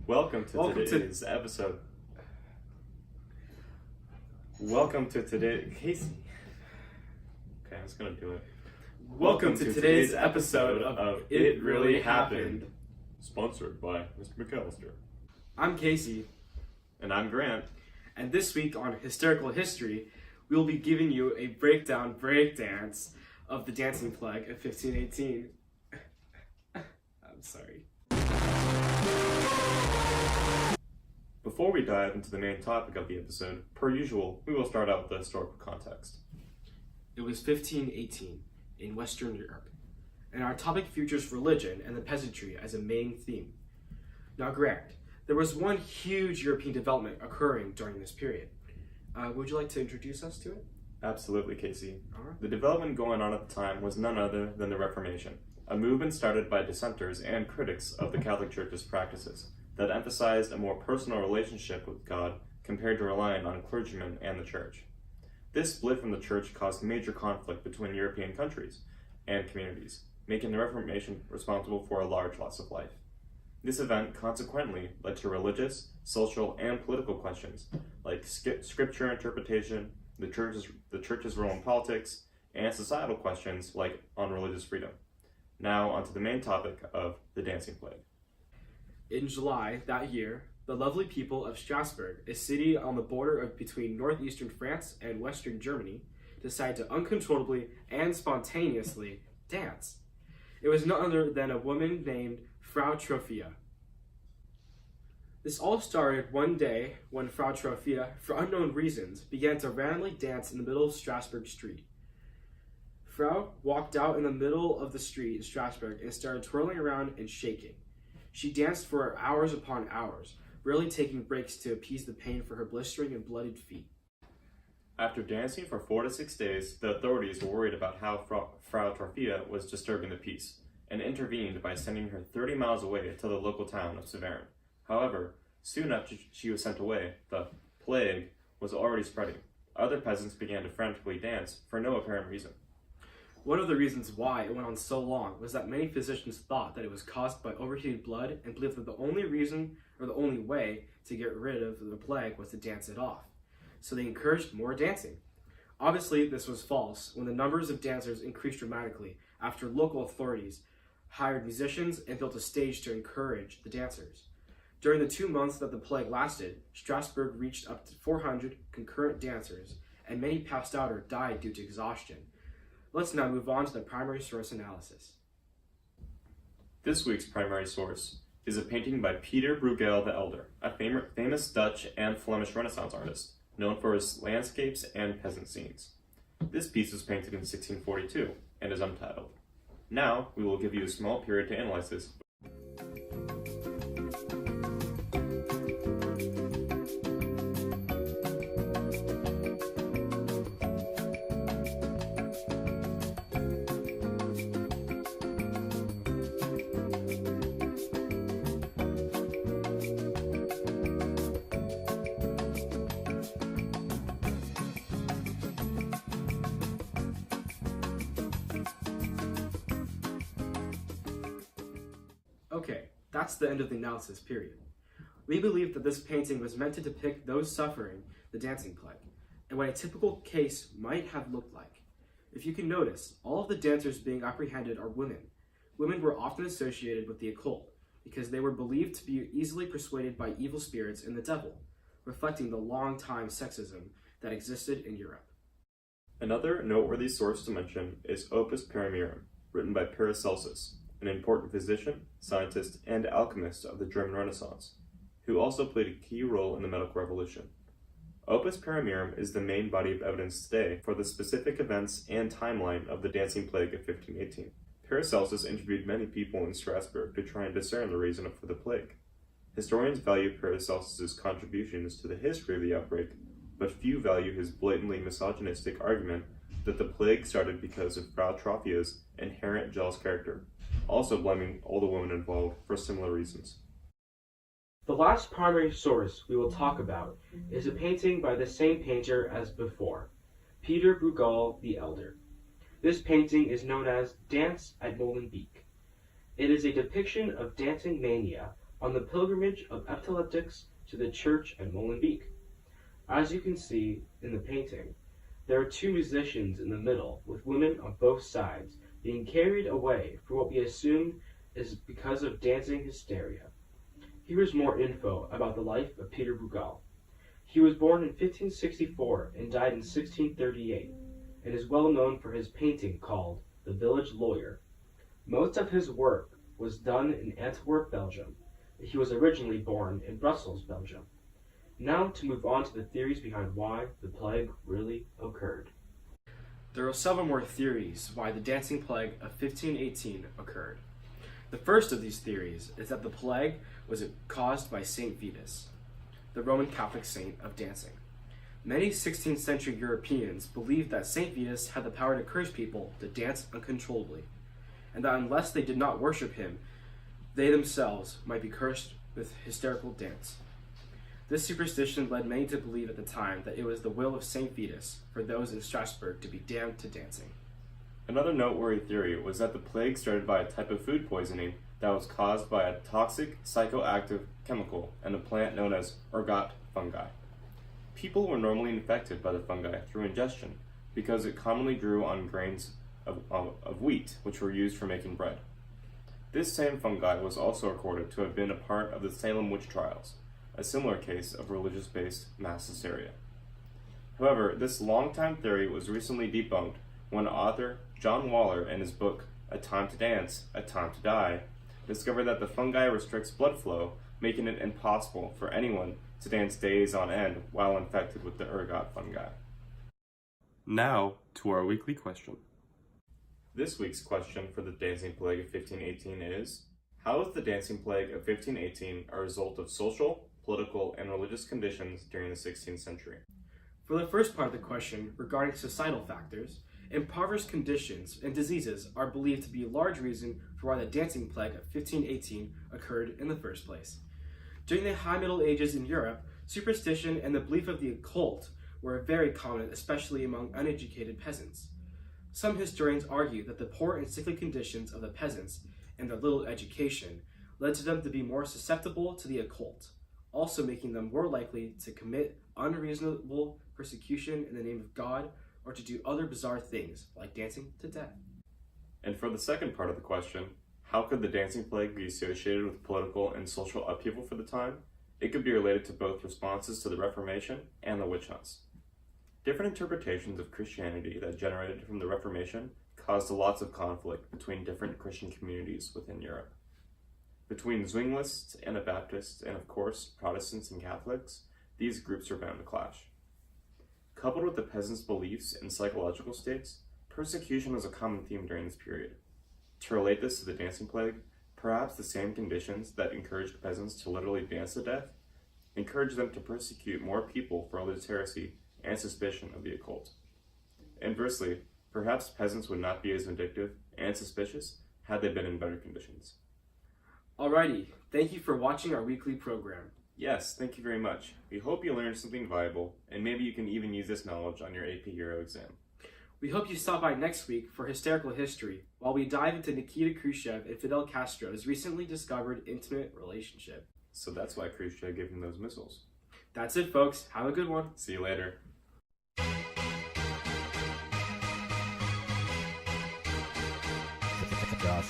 Welcome to today's episode. Welcome to today, Casey. Okay, I was gonna do it. Welcome to today's episode of It Really Happened. Sponsored by Mr. McAllister. I'm Casey. And I'm Grant. And this week on Hysterical History, we will be giving you a breakdance of the Dancing Plague of 1518. I'm sorry. Before we dive into the main topic of the episode, per usual, we will start out with the historical context. It was 1518 in Western Europe, and our topic features religion and the peasantry as a main theme. Now, Grant, there was one huge European development occurring during this period. Would you like to introduce us to it? Absolutely, Casey. Alright. The development going on at the time was none other than the Reformation, a movement started by dissenters and critics of the Catholic Church's practices that emphasized a more personal relationship with God compared to relying on clergymen and the church. This split from the church caused major conflict between European countries and communities, making the Reformation responsible for a large loss of life. This event consequently led to religious, social, and political questions like scripture interpretation, the church's role in politics, and societal questions like on religious freedom. Now onto the main topic of the Dancing Plague. In July that year, the lovely people of Strasbourg, a city on the border between northeastern France and western Germany, decided to uncontrollably and spontaneously dance. It was none other than a woman named Frau Trophia. This all started one day when Frau Trophia, for unknown reasons, began to randomly dance in the middle of Strasbourg Street. Frau walked out in the middle of the street in Strasbourg and started twirling around and shaking. She danced for hours upon hours, rarely taking breaks to appease the pain for her blistering and bloodied feet. After dancing for 4 to 6 days, the authorities were worried about how Frau Trophia was disturbing the peace, and intervened by sending her 30 miles away to the local town of Saverne. However, soon after she was sent away, the plague was already spreading. Other peasants began to frantically dance for no apparent reason. One of the reasons why it went on so long was that many physicians thought that it was caused by overheated blood and believed that the only reason or the only way to get rid of the plague was to dance it off. So they encouraged more dancing. Obviously, this was false when the numbers of dancers increased dramatically after local authorities hired musicians and built a stage to encourage the dancers. During the 2 months that the plague lasted, Strasbourg reached up to 400 concurrent dancers, and many passed out or died due to exhaustion. Let's now move on to the primary source analysis. This week's primary source is a painting by Peter Bruegel the Elder, a famous Dutch and Flemish Renaissance artist, known for his landscapes and peasant scenes. This piece was painted in 1642 and is untitled. Now, we will give you a small period to analyze this. Okay, that's the end of the analysis period. We believe that this painting was meant to depict those suffering the dancing plague, and what a typical case might have looked like. If you can notice, all of the dancers being apprehended are women. Women were often associated with the occult, because they were believed to be easily persuaded by evil spirits and the devil, reflecting the long-time sexism that existed in Europe. Another noteworthy source to mention is Opus Paramerum, written by Paracelsus, an important physician, scientist, and alchemist of the German Renaissance, who also played a key role in the medical revolution. Opus Paramerum is the main body of evidence today for the specific events and timeline of the Dancing Plague of 1518. Paracelsus interviewed many people in Strasbourg to try and discern the reason for the plague. Historians value Paracelsus's contributions to the history of the outbreak, but few value his blatantly misogynistic argument that the plague started because of Frau Trophia's inherent jealous character, also blaming all the women involved for similar reasons. The last primary source we will talk about is a painting by the same painter as before, Peter Bruegel the Elder. This painting is known as Dance at Molenbeek. It is a depiction of dancing mania on the pilgrimage of epileptics to the church at Molenbeek. As you can see in the painting, there are two musicians in the middle, with women on both sides, being carried away for what we assume is because of dancing hysteria. Here is more info about the life of Peter Bruegel. He was born in 1564 and died in 1638, and is well known for his painting called The Village Lawyer. Most of his work was done in Antwerp, Belgium. He was originally born in Brussels, Belgium. Now to move on to the theories behind why the plague really occurred. There are several more theories why the dancing plague of 1518 occurred. The first of these theories is that the plague was caused by Saint Vitus, the Roman Catholic saint of dancing. Many 16th century Europeans believed that Saint Vitus had the power to curse people to dance uncontrollably, and that unless they did not worship him, they themselves might be cursed with hysterical dance. This superstition led many to believe at the time that it was the will of Saint Vitus for those in Strasbourg to be damned to dancing. Another noteworthy theory was that the plague started by a type of food poisoning that was caused by a toxic psychoactive chemical in a plant known as ergot fungi. People were normally infected by the fungi through ingestion because it commonly grew on grains of wheat, which were used for making bread. This same fungi was also recorded to have been a part of the Salem witch trials, a similar case of religious-based mass hysteria. However, this long-time theory was recently debunked when author John Waller, in his book A Time to Dance, A Time to Die, discovered that the fungi restricts blood flow, making it impossible for anyone to dance days on end while infected with the ergot fungi. Now, to our weekly question. This week's question for the dancing plague of 1518 is, how is the dancing plague of 1518 a result of social, political, and religious conditions during the 16th century? For the first part of the question, regarding societal factors, impoverished conditions and diseases are believed to be a large reason for why the dancing plague of 1518 occurred in the first place. During the High Middle Ages in Europe, superstition and the belief of the occult were very common, especially among uneducated peasants. Some historians argue that the poor and sickly conditions of the peasants and their little education led to them to be more susceptible to the occult, also making them more likely to commit unreasonable persecution in the name of God or to do other bizarre things like dancing to death. And for the second part of the question, how could the dancing plague be associated with political and social upheaval for the time? It could be related to both responses to the Reformation and the witch hunts. Different interpretations of Christianity that generated from the Reformation caused lots of conflict between different Christian communities within Europe. Between Zwinglists, Anabaptists, and of course Protestants and Catholics, these groups are bound to clash. Coupled with the peasants' beliefs and psychological states, persecution was a common theme during this period. To relate this to the dancing plague, perhaps the same conditions that encouraged peasants to literally dance to death encouraged them to persecute more people for religious heresy and suspicion of the occult. Inversely, perhaps peasants would not be as vindictive and suspicious had they been in better conditions. Alrighty, thank you for watching our weekly program. Yes, thank you very much. We hope you learned something valuable, and maybe you can even use this knowledge on your AP Euro exam. We hope you stop by next week for Hysterical History, while we dive into Nikita Khrushchev and Fidel Castro's recently discovered intimate relationship. So that's why Khrushchev gave him those missiles. That's it, folks. Have a good one. See you later. Josh,